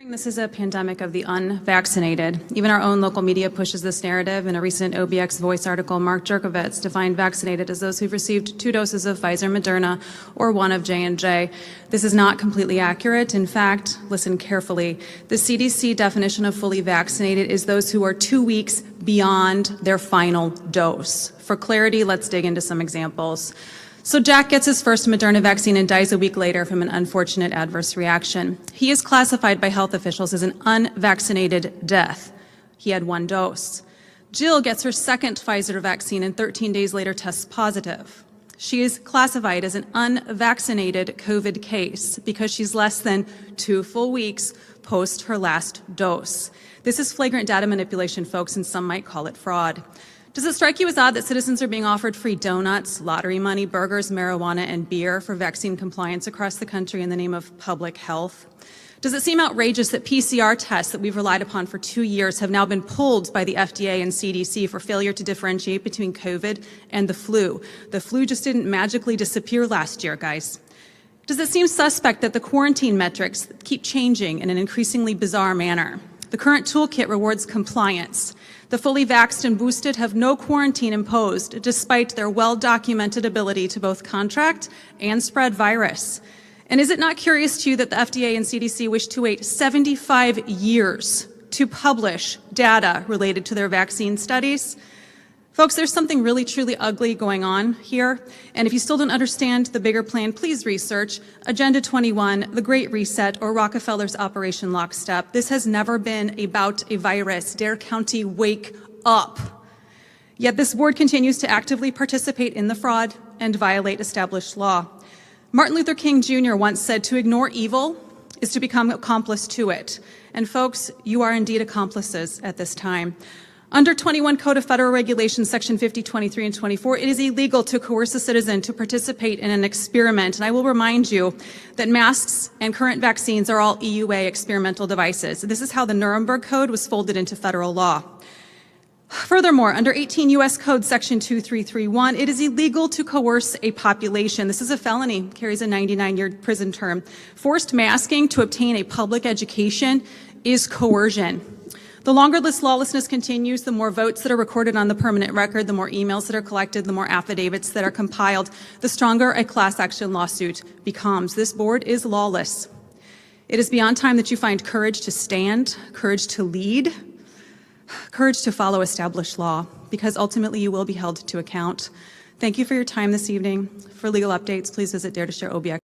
This is a pandemic of the unvaccinated. Even our own local media pushes this narrative. In a recent OBX Voice article, Mark Jerkovitz defined vaccinated as those who've received 2 doses of Pfizer, Moderna, or 1 of J&J. This is not completely accurate. In fact, listen carefully. The CDC definition of fully vaccinated is those who are 2 weeks beyond their final dose. For clarity, let's dig into some examples. So Jack gets his first Moderna vaccine and dies a week later from an unfortunate adverse reaction. He is classified by health officials as an unvaccinated death. He had 1 dose. Jill gets her second Pfizer vaccine and 13 days later tests positive. She is classified as an unvaccinated COVID case because she's less than 2 full weeks post her last dose. This is flagrant data manipulation, folks, and some might call it fraud. Does it strike you as odd that citizens are being offered free donuts, lottery money, burgers, marijuana, and beer for vaccine compliance across the country in the name of public health? Does it seem outrageous that PCR tests that we've relied upon for 2 years have now been pulled by the FDA and CDC for failure to differentiate between COVID and the flu? The flu just didn't magically disappear last year, guys. Does it seem suspect that the quarantine metrics keep changing in an increasingly bizarre manner? The current toolkit rewards compliance. The fully vaxxed and boosted have no quarantine imposed, despite their well-documented ability to both contract and spread virus. And is it not curious to you that the FDA and CDC wish to wait 75 years to publish data related to their vaccine studies? Folks, there's something really truly ugly going on here. And if you still don't understand the bigger plan, please research Agenda 21, the Great Reset, or Rockefeller's Operation Lockstep. This has never been about a virus. Dare County, wake up. Yet this board continues to actively participate in the fraud and violate established law. Martin Luther King Jr. once said, "To ignore evil is to become accomplice to it." And folks, you are indeed accomplices at this time. Under 21 Code of Federal Regulations, Section 50, 23, and 24, it is illegal to coerce a citizen to participate in an experiment. And I will remind you that masks and current vaccines are all EUA experimental devices. This is how the Nuremberg Code was folded into federal law. Furthermore, under 18 U.S. Code Section 2331, it is illegal to coerce a population. This is a felony, carries a 99-year prison term. Forced masking to obtain a public education is coercion. The longer this lawlessness continues, the more votes that are recorded on the permanent record, the more emails that are collected, the more affidavits that are compiled, the stronger a class action lawsuit becomes. This board is lawless. It is beyond time that you find courage to stand, courage to lead, courage to follow established law, because ultimately you will be held to account. Thank you for your time this evening. For legal updates, please visit Dare to Share OBX.